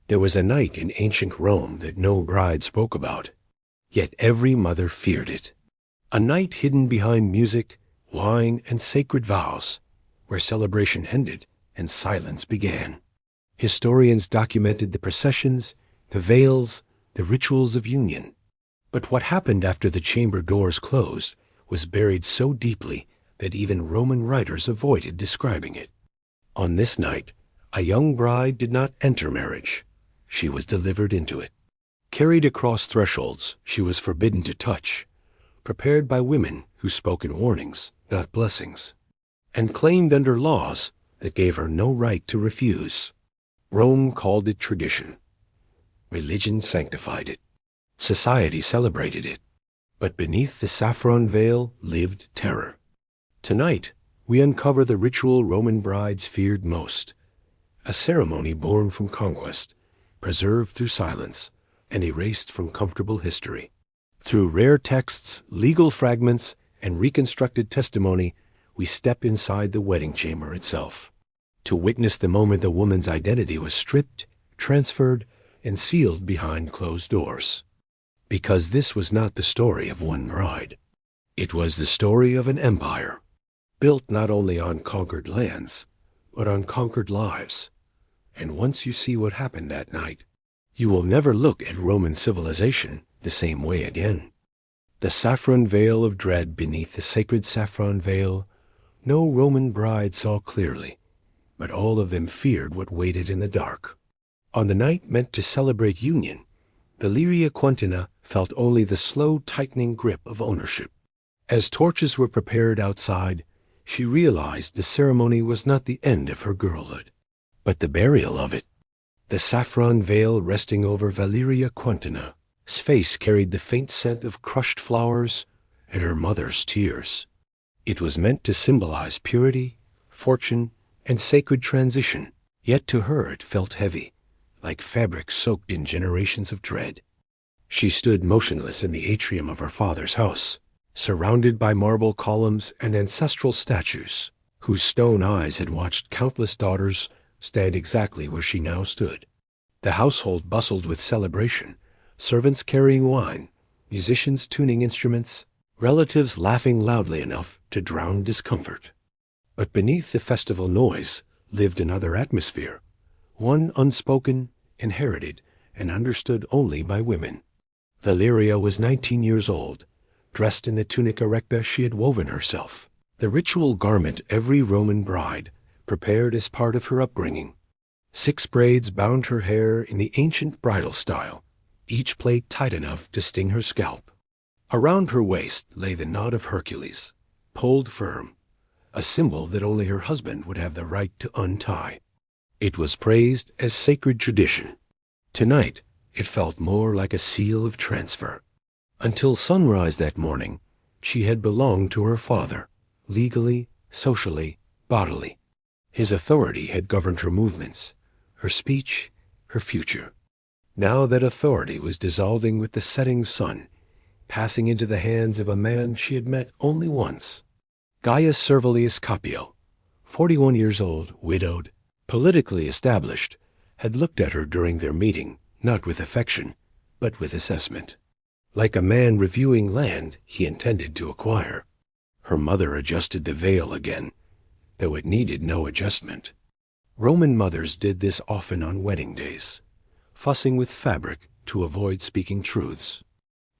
There was a night in ancient Rome that no bride spoke about, yet every mother feared it. A night hidden behind music, wine, and sacred vows, where celebration ended and silence began. Historians documented the processions, the veils, the rituals of union. But what happened after the chamber doors closed was buried so deeply that even Roman writers avoided describing it. On this night, a young bride did not enter marriage. She was delivered into it. Carried across thresholds she was forbidden to touch, prepared by women who spoke in warnings, not blessings, and claimed under laws that gave her no right to refuse. Rome called it tradition. Religion sanctified it. Society celebrated it. But beneath the saffron veil lived terror. Tonight, we uncover the ritual Roman brides feared most, a ceremony born from conquest, preserved through silence, and erased from comfortable history. Through rare texts, legal fragments, and reconstructed testimony, we step inside the wedding chamber itself, to witness the moment a woman's identity was stripped, transferred, and sealed behind closed doors. Because this was not the story of one bride. It was the story of an empire, built not only on conquered lands, but on conquered lives. And once you see what happened that night, you will never look at Roman civilization the same way again. The saffron veil of dread beneath the sacred saffron veil, no Roman bride saw clearly, but all of them feared what waited in the dark. On the night meant to celebrate union, Valeria Quintina felt only the slow tightening grip of ownership. As torches were prepared outside, she realized the ceremony was not the end of her girlhood, but the burial of it. The saffron veil resting over Valeria Quintina's face carried the faint scent of crushed flowers and her mother's tears. It was meant to symbolize purity, fortune, and sacred transition, yet to her it felt heavy, like fabric soaked in generations of dread. She stood motionless in the atrium of her father's house, surrounded by marble columns and ancestral statues, whose stone eyes had watched countless daughters stand exactly where she now stood. The household bustled with celebration, servants carrying wine, musicians tuning instruments, relatives laughing loudly enough to drown discomfort. But beneath the festival noise lived another atmosphere, one unspoken, inherited, and understood only by women. Valeria was 19 years old, dressed in the tunica recta she had woven herself, the ritual garment every Roman bride prepared as part of her upbringing. 6 braids bound her hair in the ancient bridal style, each plait tight enough to sting her scalp. Around her waist lay the knot of Hercules, pulled firm, a symbol that only her husband would have the right to untie. It was praised as sacred tradition. Tonight, it felt more like a seal of transfer. Until sunrise that morning, she had belonged to her father, legally, socially, bodily. His authority had governed her movements, her speech, her future. Now that authority was dissolving with the setting sun, passing into the hands of a man she had met only once. Gaius Servilius Capio, 41 years old, widowed, politically established, had looked at her during their meeting, not with affection, but with assessment. Like a man reviewing land he intended to acquire. Her mother adjusted the veil again, though it needed no adjustment. Roman mothers did this often on wedding days, fussing with fabric to avoid speaking truths.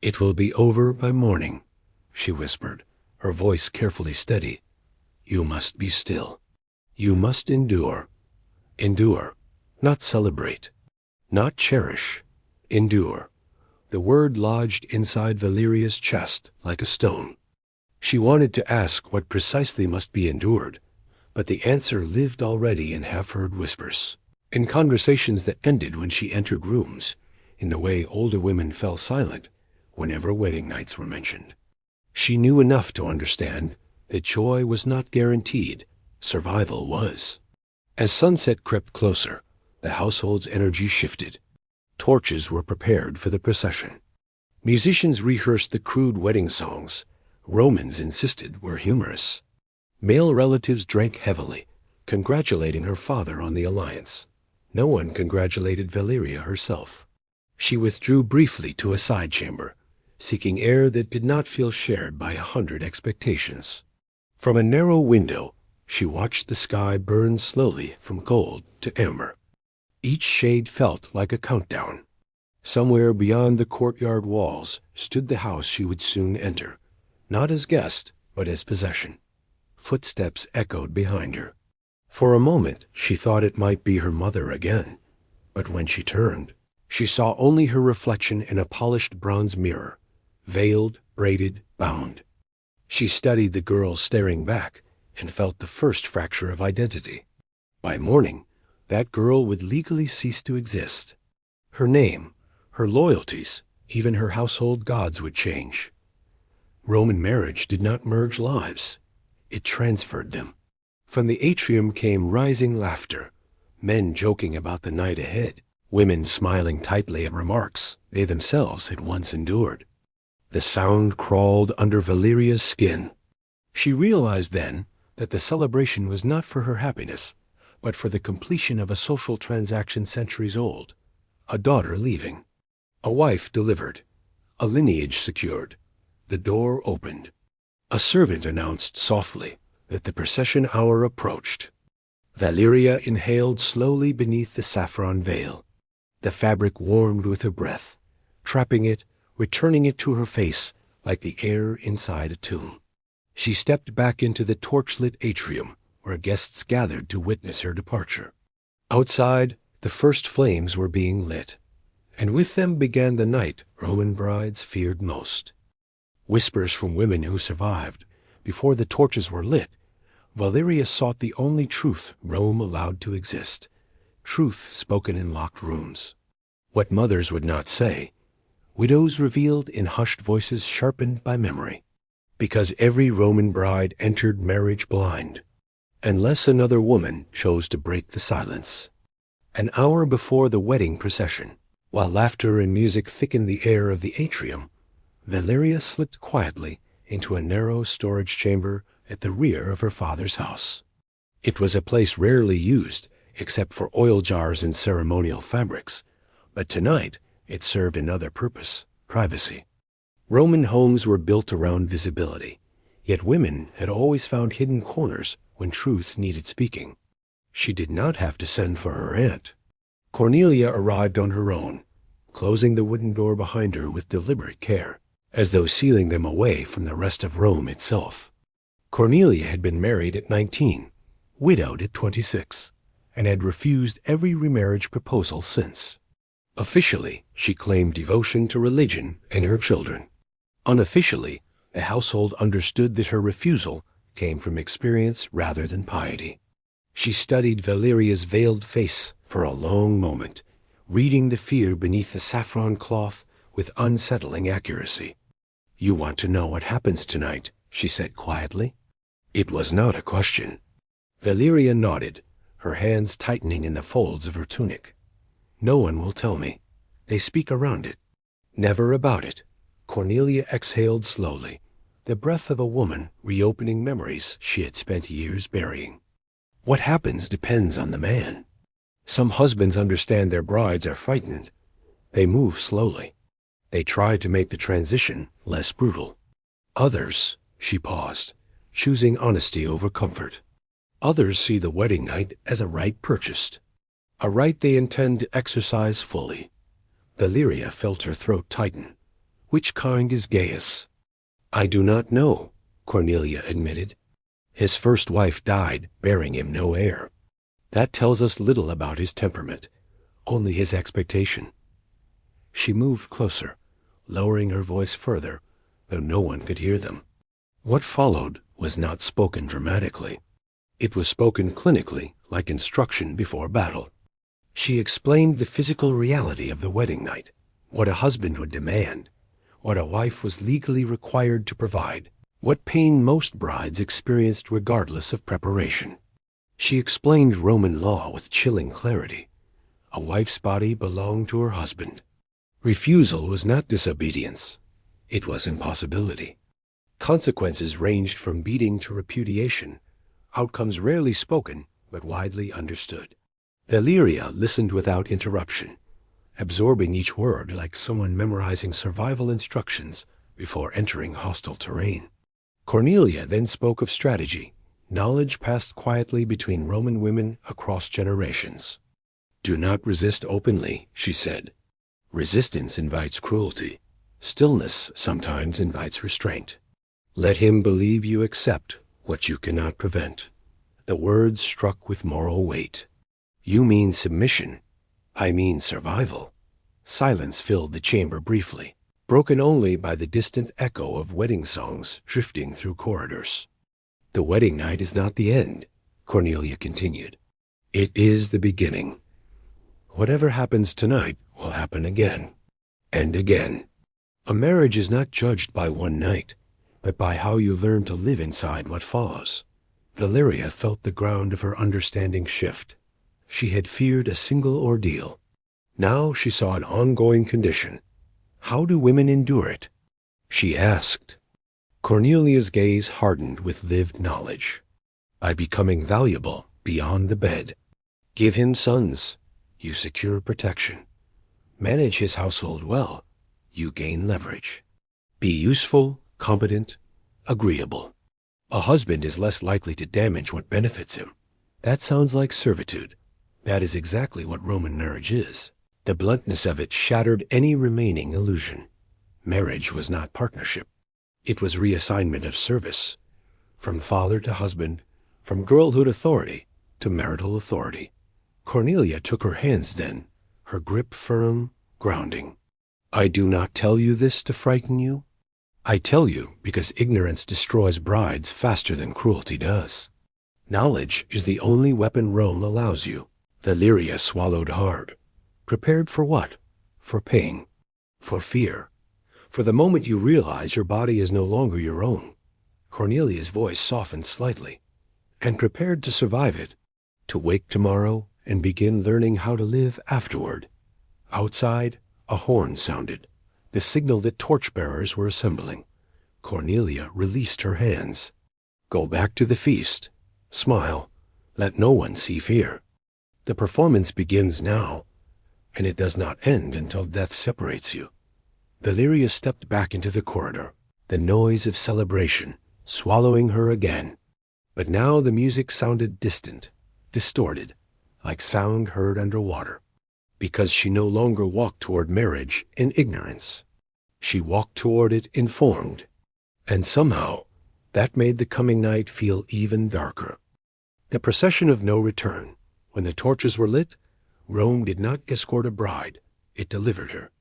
"It will be over by morning," she whispered, her voice carefully steady. "You must be still. You must endure. Endure, not celebrate. Not cherish. Endure." The word lodged inside Valeria's chest like a stone. She wanted to ask what precisely must be endured, but the answer lived already in half-heard whispers, in conversations that ended when she entered rooms, in the way older women fell silent whenever wedding nights were mentioned. She knew enough to understand that joy was not guaranteed, survival was. As sunset crept closer, the household's energy shifted. Torches were prepared for the procession. Musicians rehearsed the crude wedding songs Romans insisted were humorous. Male relatives drank heavily, congratulating her father on the alliance. No one congratulated Valeria herself. She withdrew briefly to a side chamber, seeking air that did not feel shared by 100 expectations. From a narrow window, she watched the sky burn slowly from gold to amber. Each shade felt like a countdown. Somewhere beyond the courtyard walls stood the house she would soon enter, not as guest, but as possession. Footsteps echoed behind her. For a moment she thought it might be her mother again, but when she turned, she saw only her reflection in a polished bronze mirror, veiled, braided, bound. She studied the girl staring back and felt the first fracture of identity. By morning, that girl would legally cease to exist. Her name, her loyalties, even her household gods would change. Roman marriage did not merge lives. It transferred them. From the atrium came rising laughter, men joking about the night ahead, women smiling tightly at remarks they themselves had once endured. The sound crawled under Valeria's skin. She realized then that the celebration was not for her happiness, but for the completion of a social transaction centuries old. A daughter leaving, a wife delivered, a lineage secured. The door opened. A servant announced softly that the procession hour approached. Valeria inhaled slowly beneath the saffron veil. The fabric warmed with her breath, trapping it, returning it to her face like the air inside a tomb. She stepped back into the torchlit atrium where guests gathered to witness her departure. Outside, the first flames were being lit, and with them began the night Roman brides feared most. Whispers from women who survived. Before the torches were lit, Valeria sought the only truth Rome allowed to exist, truth spoken in locked rooms. What mothers would not say, widows revealed in hushed voices sharpened by memory. Because every Roman bride entered marriage blind, unless another woman chose to break the silence. An hour before the wedding procession, while laughter and music thickened the air of the atrium, Valeria slipped quietly into a narrow storage chamber at the rear of her father's house. It was a place rarely used except for oil jars and ceremonial fabrics, but tonight it served another purpose: privacy. Roman homes were built around visibility, yet women had always found hidden corners when truths needed speaking. She did not have to send for her aunt. Cornelia arrived on her own, closing the wooden door behind her with deliberate care, as though sealing them away from the rest of Rome itself. Cornelia had been married at 19, widowed at 26, and had refused every remarriage proposal since. Officially, she claimed devotion to religion and her children. Unofficially, the household understood that her refusal came from experience rather than piety. She studied Valeria's veiled face for a long moment, reading the fear beneath the saffron cloth with unsettling accuracy. "You want to know what happens tonight," she said quietly. It was not a question. Valeria nodded, her hands tightening in the folds of her tunic. "No one will tell me. They speak around it. Never about it." Cornelia exhaled slowly, the breath of a woman reopening memories she had spent years burying. "What happens depends on the man. Some husbands understand their brides are frightened. They move slowly. They try to make the transition less brutal. Others," she paused, choosing honesty over comfort. "Others see the wedding night as a right purchased, a right they intend to exercise fully." Valeria felt her throat tighten. "Which kind is Gaius?" "I do not know," Cornelia admitted. "His first wife died, bearing him no heir. That tells us little about his temperament, only his expectation." She moved closer, lowering her voice further, though no one could hear them. What followed was not spoken dramatically. It was spoken clinically, like instruction before battle. She explained the physical reality of the wedding night, what a husband would demand, what a wife was legally required to provide, what pain most brides experienced regardless of preparation. She explained Roman law with chilling clarity. A wife's body belonged to her husband. Refusal was not disobedience. It was impossibility. Consequences ranged from beating to repudiation, outcomes rarely spoken but widely understood. Valeria listened without interruption, absorbing each word like someone memorizing survival instructions before entering hostile terrain. Cornelia then spoke of strategy, knowledge passed quietly between Roman women across generations. "Do not resist openly," she said. "Resistance invites cruelty. Stillness sometimes invites restraint. Let him believe you accept what you cannot prevent." The words struck with moral weight. "You mean submission. I mean survival." Silence filled the chamber briefly, broken only by the distant echo of wedding songs drifting through corridors. "The wedding night is not the end," Cornelia continued. "It is the beginning. Whatever happens tonight will happen again and again. A marriage is not judged by one night, but by how you learn to live inside what follows." Valeria felt the ground of her understanding shift. She had feared a single ordeal. Now she saw an ongoing condition. How do women endure it? She asked. Cornelia's gaze hardened with lived knowledge. "By becoming valuable beyond the bed. Give him sons. You secure protection. Manage his household well. You gain leverage. Be useful, competent, agreeable. A husband is less likely to damage what benefits him. That sounds like servitude. That is exactly what Roman marriage is." The bluntness of it shattered any remaining illusion. Marriage was not partnership. It was reassignment of service. From father to husband, from girlhood authority to marital authority. Cornelia took her hands then, her grip firm, grounding. "I do not tell you this to frighten you. I tell you because ignorance destroys brides faster than cruelty does. Knowledge is the only weapon Rome allows you." Valeria swallowed hard. Prepared for what? For pain. For fear. For the moment you realize your body is no longer your own. Cornelia's voice softened slightly. "And prepared to survive it. To wake tomorrow and begin learning how to live afterward." Outside, a horn sounded, the signal that torchbearers were assembling. Cornelia released her hands. "Go back to the feast. Smile. Let no one see fear. The performance begins now, and it does not end until death separates you." Valeria stepped back into the corridor, the noise of celebration swallowing her again. But now the music sounded distant, distorted, like sound heard underwater, because she no longer walked toward marriage in ignorance. She walked toward it informed, and somehow that made the coming night feel even darker. The procession of no return. When the torches were lit, Rome did not escort a bride, it delivered her.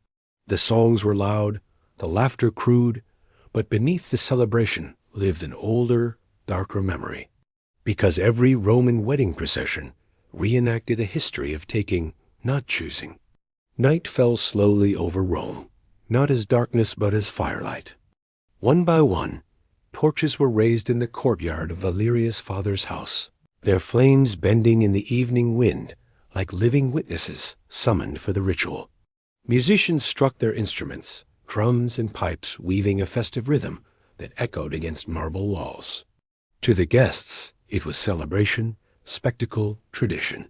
The songs were loud, the laughter crude, but beneath the celebration lived an older, darker memory. Because every Roman wedding procession reenacted a history of taking, not choosing. Night fell slowly over Rome, not as darkness but as firelight. One by one, torches were raised in the courtyard of Valeria's father's house, their flames bending in the evening wind like living witnesses summoned for the ritual. Musicians struck their instruments, drums and pipes weaving a festive rhythm that echoed against marble walls. To the guests, it was celebration, spectacle, tradition.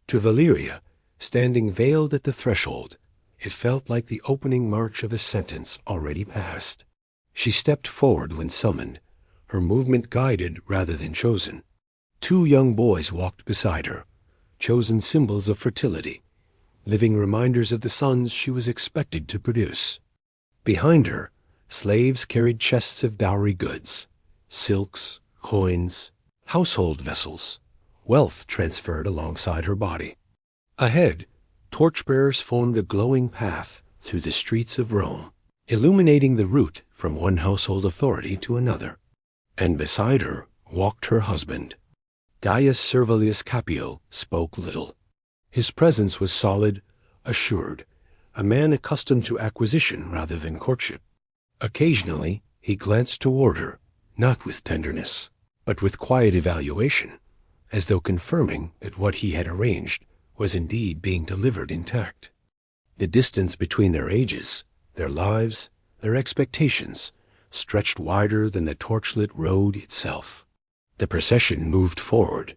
To Valeria, standing veiled at the threshold, it felt like the opening march of a sentence already passed. She stepped forward when summoned, her movement guided rather than chosen. 2 young boys walked beside her, chosen symbols of fertility, living reminders of the sons she was expected to produce. Behind her, slaves carried chests of dowry goods, silks, coins, household vessels, wealth transferred alongside her body. Ahead, torchbearers formed a glowing path through the streets of Rome, illuminating the route from one household authority to another. And beside her walked her husband. Gaius Servilius Capio spoke little. His presence was solid, assured, a man accustomed to acquisition rather than courtship. Occasionally, he glanced toward her, not with tenderness, but with quiet evaluation, as though confirming that what he had arranged was indeed being delivered intact. The distance between their ages, their lives, their expectations, stretched wider than the torchlit road itself. The procession moved forward.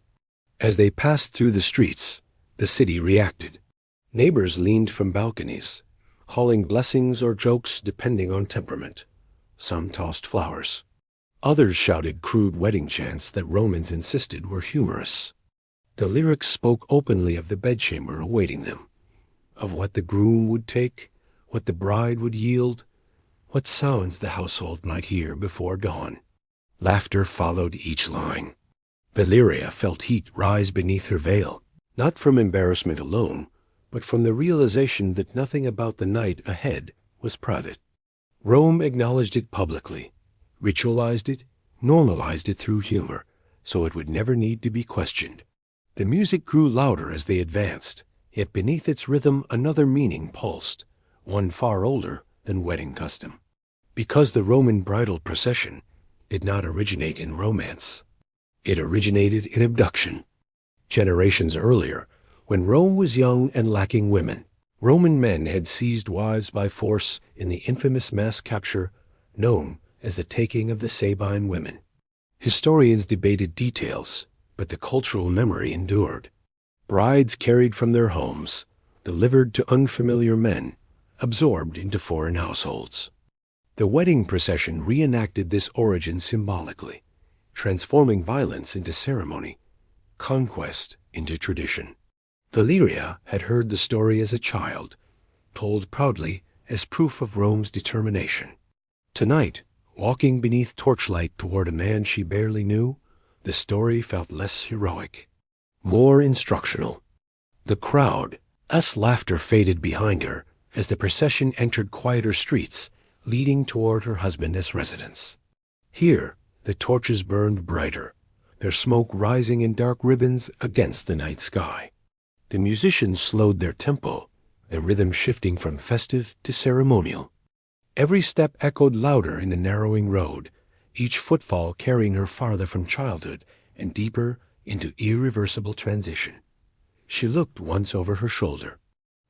As they passed through the streets, The city reacted. Neighbors leaned from balconies, hauling blessings or jokes depending on temperament. Some tossed flowers. Others shouted crude wedding chants that Romans insisted were humorous. The lyrics spoke openly of the bedchamber awaiting them, of what the groom would take, what the bride would yield, what sounds the household might hear before dawn. Laughter followed each line. Valeria felt heat rise beneath her veil, not from embarrassment alone, but from the realization that nothing about the night ahead was private. Rome acknowledged it publicly, ritualized it, normalized it through humor, so it would never need to be questioned. The music grew louder as they advanced, yet beneath its rhythm another meaning pulsed, one far older than wedding custom. Because the Roman bridal procession did not originate in romance. It originated in abduction. Generations earlier, when Rome was young and lacking women, Roman men had seized wives by force in the infamous mass capture known as the taking of the Sabine women. Historians debated details, but the cultural memory endured. Brides carried from their homes, delivered to unfamiliar men, absorbed into foreign households. The wedding procession reenacted this origin symbolically, transforming violence into ceremony, conquest into tradition. Valeria had heard the story as a child, told proudly as proof of Rome's determination. Tonight, walking beneath torchlight toward a man she barely knew, the story felt less heroic, more instructional. The crowd's laughter faded behind her as the procession entered quieter streets, leading toward her husband's residence. Here, the torches burned brighter, their smoke rising in dark ribbons against the night sky. The musicians slowed their tempo, their rhythm shifting from festive to ceremonial. Every step echoed louder in the narrowing road, each footfall carrying her farther from childhood and deeper into irreversible transition. She looked once over her shoulder.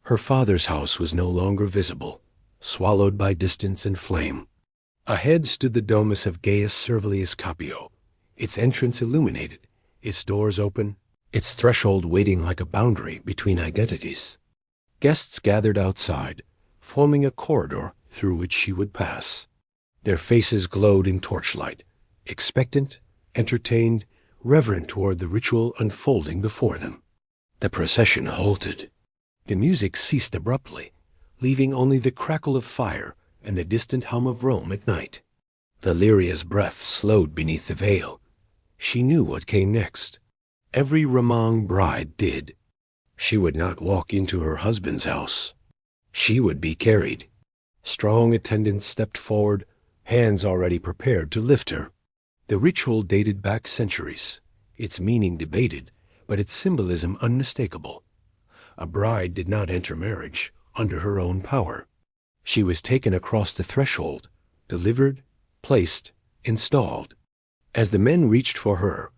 Her father's house was no longer visible, swallowed by distance and flame. Ahead stood the domus of Gaius Servilius Capio, its entrance illuminated, its doors open, its threshold waiting like a boundary between identities. Guests gathered outside, forming a corridor through which she would pass. Their faces glowed in torchlight, expectant, entertained, reverent toward the ritual unfolding before them. The procession halted. The music ceased abruptly, leaving only the crackle of fire and the distant hum of Rome at night. Valeria's breath slowed beneath the veil. She knew what came next. Every Roman bride did. She would not walk into her husband's house. She would be carried. Strong attendants stepped forward, hands already prepared to lift her. The ritual dated back centuries, its meaning debated, but its symbolism unmistakable. A bride did not enter marriage under her own power. She was taken across the threshold, delivered, placed, installed. As the men reached for her,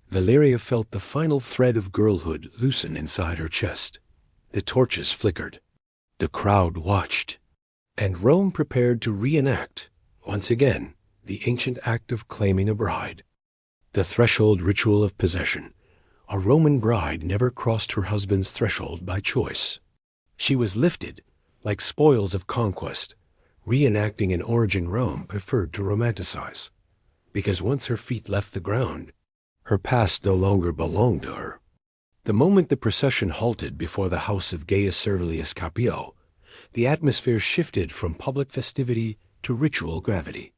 Valeria felt the final thread of girlhood loosen inside her chest. The torches flickered. The crowd watched. And Rome prepared to reenact, once again, the ancient act of claiming a bride. The threshold ritual of possession. A Roman bride never crossed her husband's threshold by choice. She was lifted, like spoils of conquest, reenacting an origin Rome preferred to romanticize. Because once her feet left the ground, her past no longer belonged to her. The moment the procession halted before the house of Gaius Servilius Capio, the atmosphere shifted from public festivity to ritual gravity.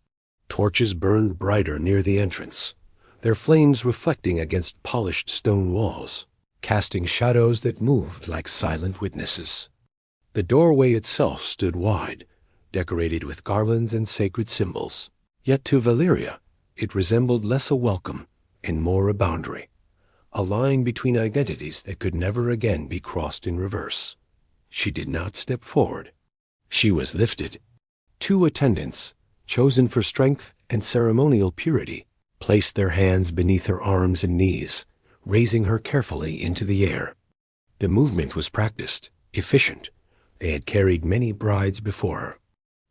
Torches burned brighter near the entrance, their flames reflecting against polished stone walls, casting shadows that moved like silent witnesses. The doorway itself stood wide, decorated with garlands and sacred symbols. Yet to Valeria, it resembled less a welcome and more a boundary, a line between identities that could never again be crossed in reverse. She did not step forward. She was lifted. Two attendants, chosen for strength and ceremonial purity, placed their hands beneath her arms and knees, raising her carefully into the air. The movement was practiced, efficient. They had carried many brides before her.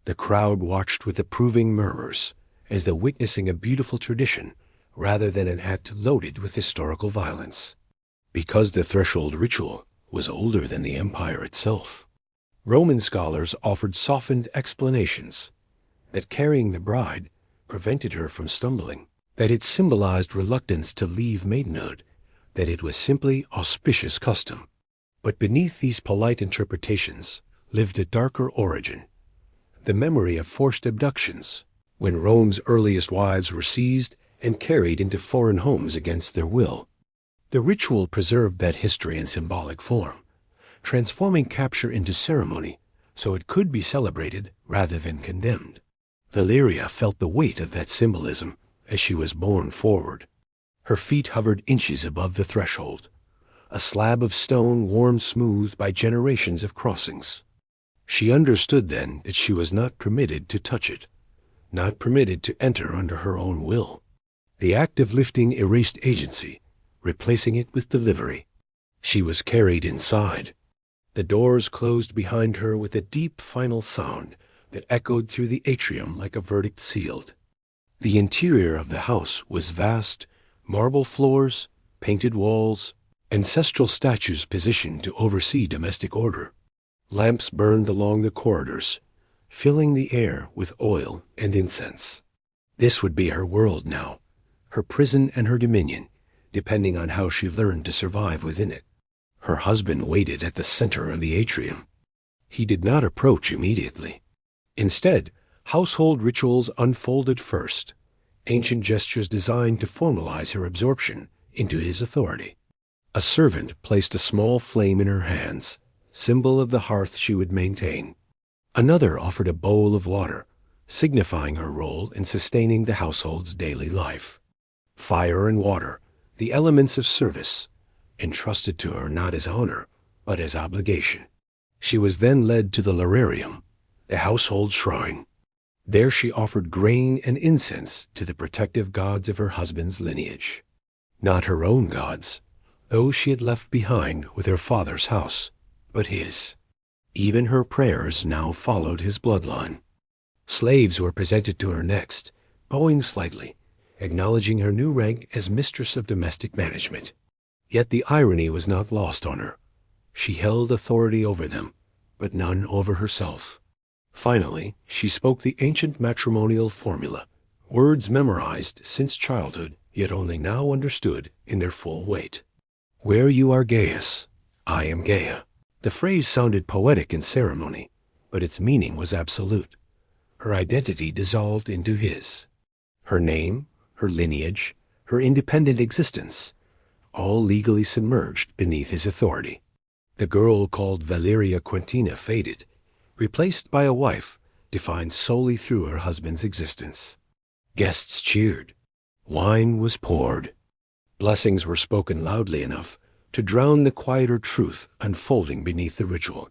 The crowd watched with approving murmurs, as though witnessing a beautiful tradition rather than an act loaded with historical violence. Because the threshold ritual was older than the empire itself. Roman scholars offered softened explanations that carrying the bride prevented her from stumbling, that it symbolized reluctance to leave maidenhood, that it was simply auspicious custom. But beneath these polite interpretations lived a darker origin, the memory of forced abductions, when Rome's earliest wives were seized and carried into foreign homes against their will. The ritual preserved that history in symbolic form, transforming capture into ceremony so it could be celebrated rather than condemned. Valeria felt the weight of that symbolism as she was borne forward. Her feet hovered inches above the threshold, a slab of stone worn smooth by generations of crossings. She understood then that she was not permitted to touch it, not permitted to enter under her own will. The act of lifting erased agency, replacing it with delivery. She was carried inside. The doors closed behind her with a deep final sound that echoed through the atrium like a verdict sealed. The interior of the house was vast, marble floors, painted walls, ancestral statues positioned to oversee domestic order. Lamps burned along the corridors, filling the air with oil and incense. This would be her world now, her prison and her dominion, depending on how she learned to survive within it. Her husband waited at the center of the atrium. He did not approach immediately. Instead, household rituals unfolded first, ancient gestures designed to formalize her absorption into his authority. A servant placed a small flame in her hands, symbol of the hearth she would maintain. Another offered a bowl of water, signifying her role in sustaining the household's daily life. Fire and water, the elements of service, entrusted to her not as honor, but as obligation. She was then led to the lararium, the household shrine. There she offered grain and incense to the protective gods of her husband's lineage. Not her own gods, those she had left behind with her father's house, but his. Even her prayers now followed his bloodline. Slaves were presented to her next, bowing slightly, acknowledging her new rank as mistress of domestic management. Yet the irony was not lost on her. She held authority over them, but none over herself. Finally, she spoke the ancient matrimonial formula, words memorized since childhood, yet only now understood in their full weight. Where you are Gaius, I am Gaia. The phrase sounded poetic in ceremony, but its meaning was absolute. Her identity dissolved into his. Her name, her lineage, her independent existence, all legally submerged beneath his authority. The girl called Valeria Quintina faded, replaced by a wife defined solely through her husband's existence. Guests cheered. Wine was poured. Blessings were spoken loudly enough to drown the quieter truth unfolding beneath the ritual.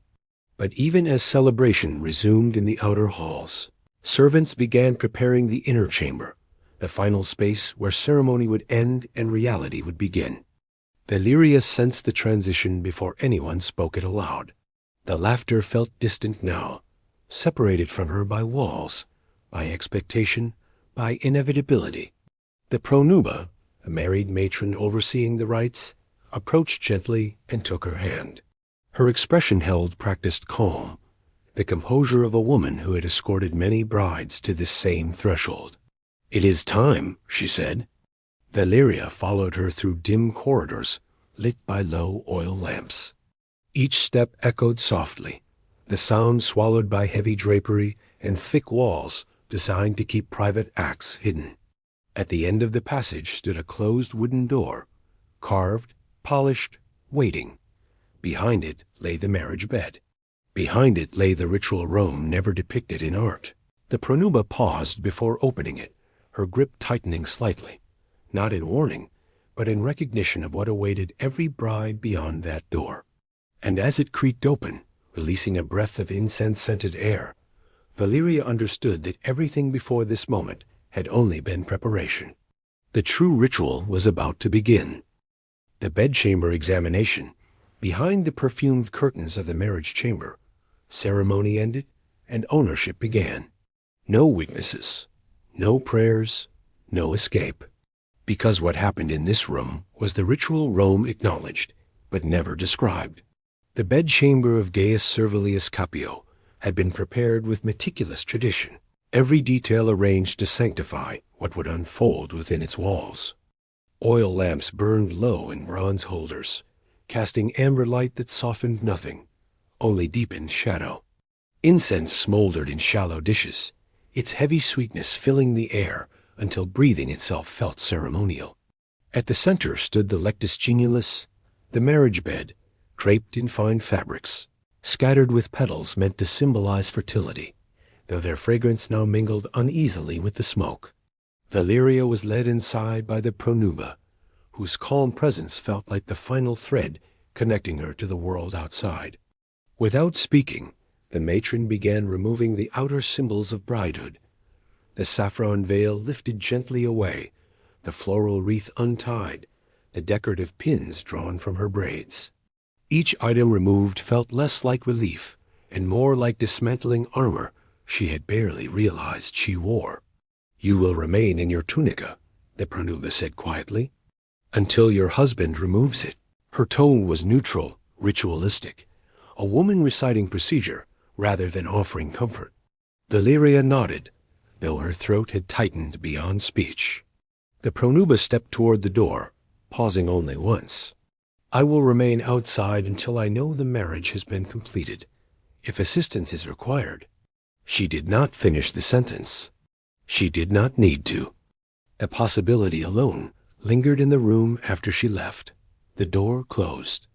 But even as celebration resumed in the outer halls, servants began preparing the inner chamber, the final space where ceremony would end and reality would begin. Valeria sensed the transition before anyone spoke it aloud. The laughter felt distant now, separated from her by walls, by expectation, by inevitability. The pronuba, a married matron overseeing the rites, approached gently and took her hand. Her expression held practiced calm, the composure of a woman who had escorted many brides to this same threshold. "It is time," she said. Valeria followed her through dim corridors lit by low oil lamps. Each step echoed softly, the sound swallowed by heavy drapery and thick walls designed to keep private acts hidden. At the end of the passage stood a closed wooden door, carved, polished, waiting. Behind it lay the marriage bed. Behind it lay the ritual Rome never depicted in art. The pronuba paused before opening it, her grip tightening slightly, not in warning, but in recognition of what awaited every bride beyond that door. And as it creaked open, releasing a breath of incense-scented air, Valeria understood that everything before this moment had only been preparation. The true ritual was about to begin. The bedchamber examination, behind the perfumed curtains of the marriage chamber, ceremony ended and ownership began. No witnesses, no prayers, no escape. Because what happened in this room was the ritual Rome acknowledged, but never described. The bedchamber of Gaius Servilius Capio had been prepared with meticulous tradition, every detail arranged to sanctify what would unfold within its walls. Oil lamps burned low in bronze holders, casting amber light that softened nothing, only deepened shadow. Incense smoldered in shallow dishes, its heavy sweetness filling the air until breathing itself felt ceremonial. At the center stood the lectus genialis, the marriage bed, draped in fine fabrics, scattered with petals meant to symbolize fertility, though their fragrance now mingled uneasily with the smoke. Valeria was led inside by the pronuba, whose calm presence felt like the final thread connecting her to the world outside. Without speaking, the matron began removing the outer symbols of bridehood. The saffron veil lifted gently away, the floral wreath untied, the decorative pins drawn from her braids. Each item removed felt less like relief and more like dismantling armor she had barely realized she wore. "You will remain in your tunica," the pronuba said quietly, "until your husband removes it." Her tone was neutral, ritualistic, a woman reciting procedure rather than offering comfort. Valeria nodded, though her throat had tightened beyond speech. The pronuba stepped toward the door, pausing only once. "I will remain outside until I know the marriage has been completed. If assistance is required." She did not finish the sentence. She did not need to. A possibility alone lingered in the room after she left. The door closed.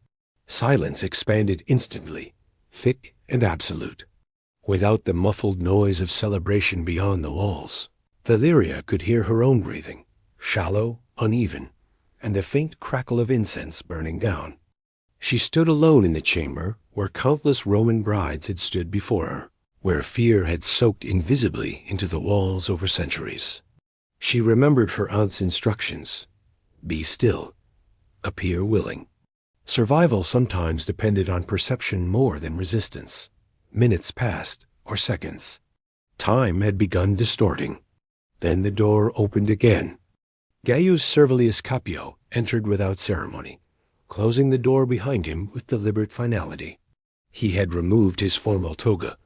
Silence expanded instantly, thick and absolute. Without the muffled noise of celebration beyond the walls, Valeria could hear her own breathing, shallow, uneven, and the faint crackle of incense burning down. She stood alone in the chamber where countless Roman brides had stood before her, where fear had soaked invisibly into the walls over centuries. She remembered her aunt's instructions. Be still. Appear willing. Survival sometimes depended on perception more than resistance. Minutes passed, or seconds. Time had begun distorting. Then the door opened again. Gaius Servilius Capio entered without ceremony, closing the door behind him with deliberate finality. He had removed his formal toga,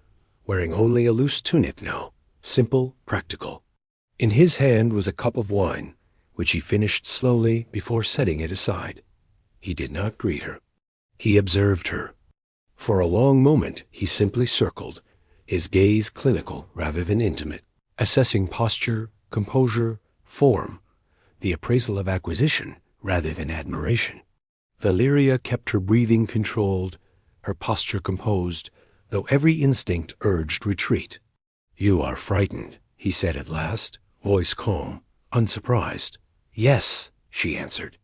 wearing only a loose tunic now, simple, practical. In his hand was a cup of wine, which he finished slowly before setting it aside. He did not greet her. He observed her. For a long moment he simply circled, his gaze clinical rather than intimate, assessing posture, composure, form, the appraisal of acquisition rather than admiration. Valeria kept her breathing controlled, her posture composed, though every instinct urged retreat. "You are frightened," he said at last, voice calm, unsurprised. "Yes," she answered.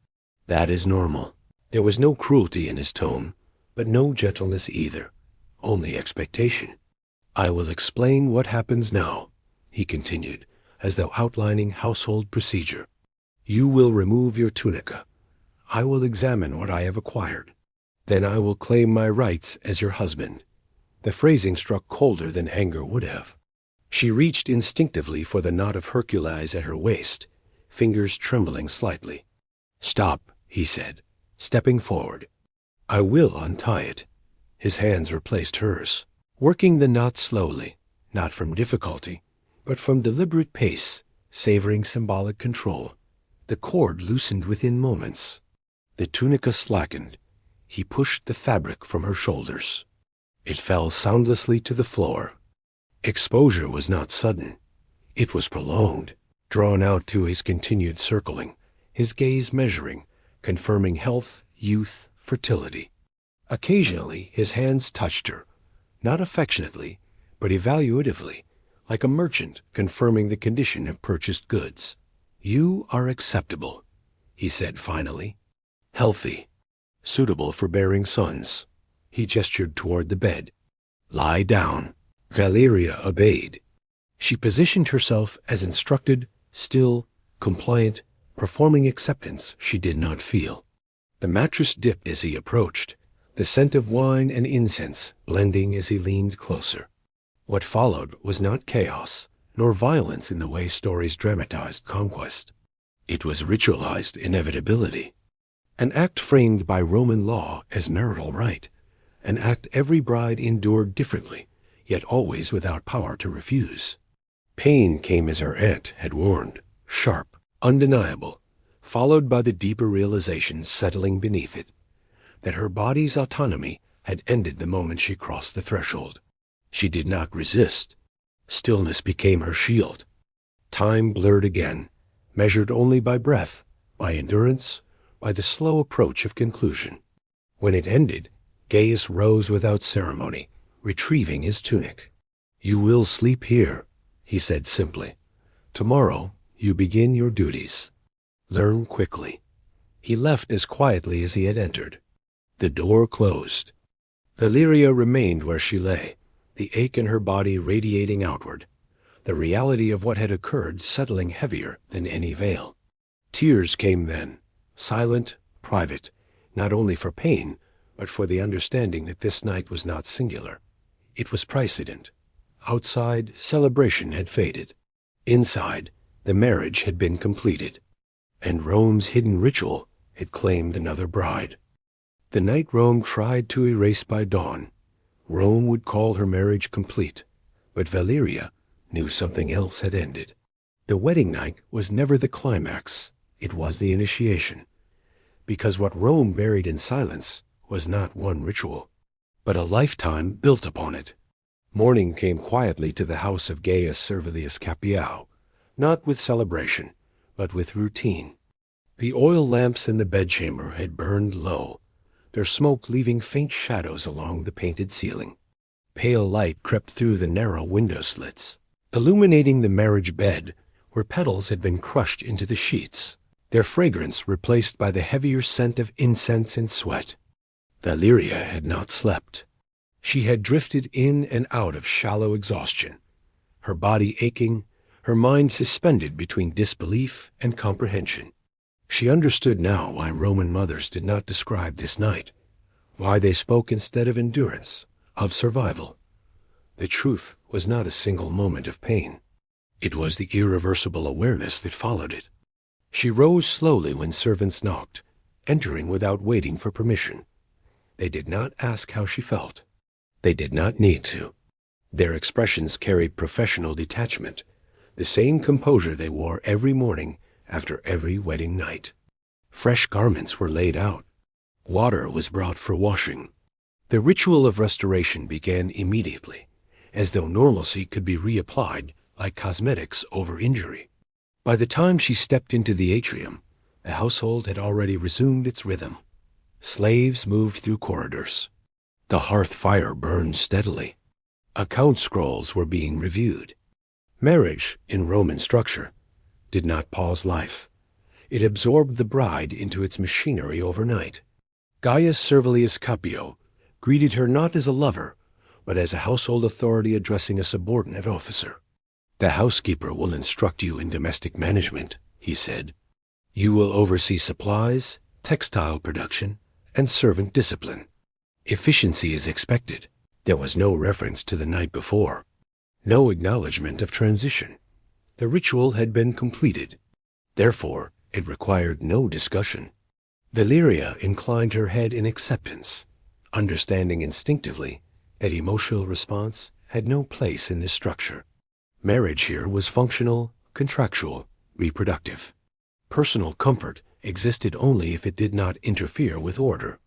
"That is normal." There was no cruelty in his tone, but no gentleness either, only expectation. "I will explain what happens now," he continued, as though outlining household procedure. "You will remove your tunica. I will examine what I have acquired. Then I will claim my rights as your husband." The phrasing struck colder than anger would have. She reached instinctively for the knot of Hercules at her waist, fingers trembling slightly. "Stop," he said, stepping forward. "I will untie it." His hands replaced hers, working the knot slowly, not from difficulty, but from deliberate pace, savoring symbolic control. The cord loosened within moments. The tunica slackened. He pushed the fabric from her shoulders. It fell soundlessly to the floor. Exposure was not sudden. It was prolonged, drawn out to his continued circling, his gaze measuring, confirming health, youth, fertility. Occasionally his hands touched her, not affectionately, but evaluatively, like a merchant confirming the condition of purchased goods. "You are acceptable," he said finally. "Healthy. Suitable for bearing sons." He gestured toward the bed. "Lie down." Valeria obeyed. She positioned herself as instructed, still, compliant, performing acceptance she did not feel. The mattress dipped as he approached, the scent of wine and incense blending as he leaned closer. What followed was not chaos, nor violence in the way stories dramatized conquest. It was ritualized inevitability, an act framed by Roman law as marital right, an act every bride endured differently, yet always without power to refuse. Pain came as her aunt had warned, sharp, undeniable, followed by the deeper realization settling beneath it, that her body's autonomy had ended the moment she crossed the threshold. She did not resist. Stillness became her shield. Time blurred again, measured only by breath, by endurance, by the slow approach of conclusion. When it ended, Gaius rose without ceremony, retrieving his tunic. "You will sleep here," he said simply. "Tomorrow you begin your duties. Learn quickly." He left as quietly as he had entered. The door closed. Valeria remained where she lay, the ache in her body radiating outward, the reality of what had occurred settling heavier than any veil. Tears came then, silent, private, not only for pain, but for the understanding that this night was not singular. It was precedent. Outside, celebration had faded. Inside, the marriage had been completed, and Rome's hidden ritual had claimed another bride. The night Rome tried to erase by dawn, Rome would call her marriage complete, but Valeria knew something else had ended. The wedding night was never the climax, it was the initiation, because what Rome buried in silence was not one ritual, but a lifetime built upon it. Morning came quietly to the house of Gaius Servilius Capiau, not with celebration, but with routine. The oil lamps in the bedchamber had burned low, their smoke leaving faint shadows along the painted ceiling. Pale light crept through the narrow window slits, illuminating the marriage bed where petals had been crushed into the sheets, their fragrance replaced by the heavier scent of incense and sweat. Valeria had not slept. She had drifted in and out of shallow exhaustion, her body aching, her mind suspended between disbelief and comprehension. She understood now why Roman mothers did not describe this night, why they spoke instead of endurance, of survival. The truth was not a single moment of pain. It was the irreversible awareness that followed it. She rose slowly when servants knocked, entering without waiting for permission. They did not ask how she felt. They did not need to. Their expressions carried professional detachment, the same composure they wore every morning after every wedding night. Fresh garments were laid out. Water was brought for washing. The ritual of restoration began immediately, as though normalcy could be reapplied like cosmetics over injury. By the time she stepped into the atrium, the household had already resumed its rhythm. Slaves moved through corridors. The hearth fire burned steadily. Account scrolls were being reviewed. Marriage, in Roman structure, did not pause life. It absorbed the bride into its machinery overnight. Gaius Servilius Capio greeted her not as a lover, but as a household authority addressing a subordinate officer. "The housekeeper will instruct you in domestic management," he said. "You will oversee supplies, textile production, and servant discipline. Efficiency is expected." There was no reference to the night before, no acknowledgement of transition. The ritual had been completed. Therefore, it required no discussion. Valeria inclined her head in acceptance, understanding instinctively that emotional response had no place in this structure. Marriage here was functional, contractual, reproductive. Personal comfort existed only if it did not interfere with order.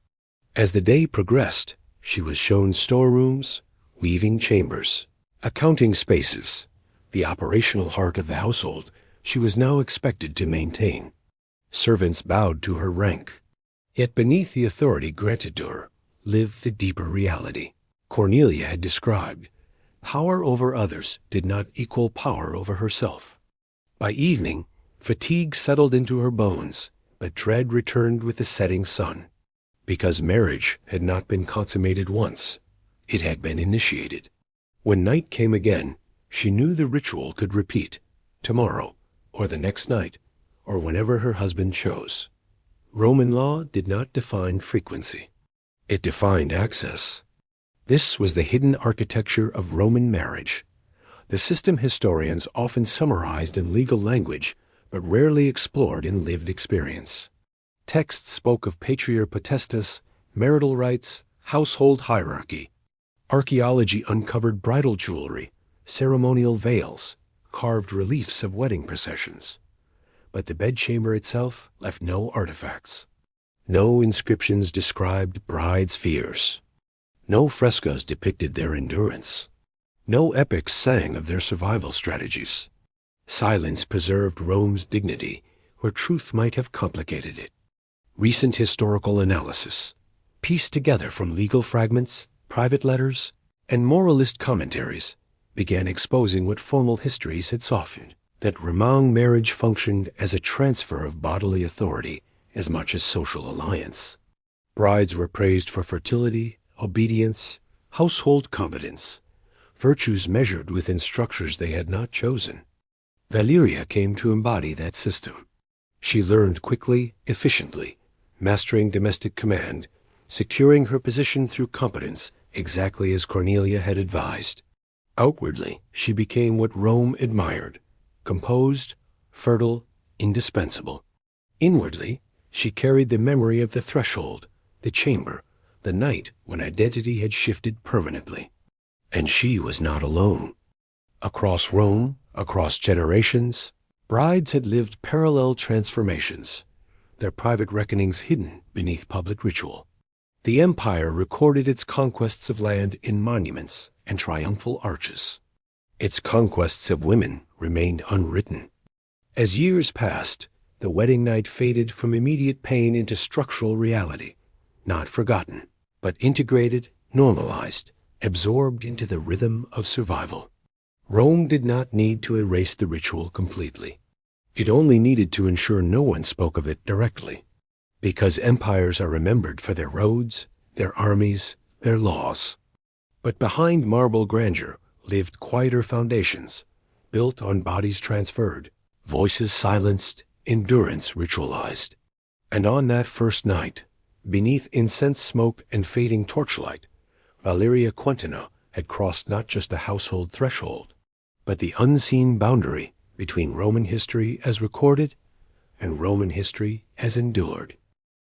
As the day progressed, she was shown storerooms, weaving chambers, accounting spaces, the operational heart of the household she was now expected to maintain. Servants bowed to her rank. Yet beneath the authority granted to her lived the deeper reality Cornelia had described. Power over others did not equal power over herself. By evening, fatigue settled into her bones, but dread returned with the setting sun. Because marriage had not been consummated once, it had been initiated. When night came again, she knew the ritual could repeat, tomorrow, or the next night, or whenever her husband chose. Roman law did not define frequency. It defined access. This was the hidden architecture of Roman marriage, the system historians often summarized in legal language, but rarely explored in lived experience. Texts spoke of patriae potestas, marital rights, household hierarchy. Archaeology uncovered bridal jewelry, ceremonial veils, carved reliefs of wedding processions. But the bedchamber itself left no artifacts. No inscriptions described brides' fears. No frescoes depicted their endurance. No epics sang of their survival strategies. Silence preserved Rome's dignity where truth might have complicated it. Recent historical analysis, pieced together from legal fragments, private letters, and moralist commentaries, began exposing what formal histories had softened, that Roman marriage functioned as a transfer of bodily authority as much as social alliance. Brides were praised for fertility, obedience, household competence, virtues measured within structures they had not chosen. Valeria came to embody that system. She learned quickly, efficiently, mastering domestic command, securing her position through competence exactly as Cornelia had advised. Outwardly, she became what Rome admired, composed, fertile, indispensable. Inwardly, she carried the memory of the threshold, the chamber, the night when identity had shifted permanently. And she was not alone. Across Rome, across generations, brides had lived parallel transformations, their private reckonings hidden beneath public ritual. The empire recorded its conquests of land in monuments and triumphal arches. Its conquests of women remained unwritten. As years passed, the wedding night faded from immediate pain into structural reality, not forgotten, but integrated, normalized, absorbed into the rhythm of survival. Rome did not need to erase the ritual completely. It only needed to ensure no one spoke of it directly, because empires are remembered for their roads, their armies, their laws. But behind marble grandeur lived quieter foundations, built on bodies transferred, voices silenced, endurance ritualized. And on that first night, beneath incense smoke and fading torchlight, Valeria Quintana had crossed not just the household threshold, but the unseen boundary between Roman history as recorded and Roman history as endured.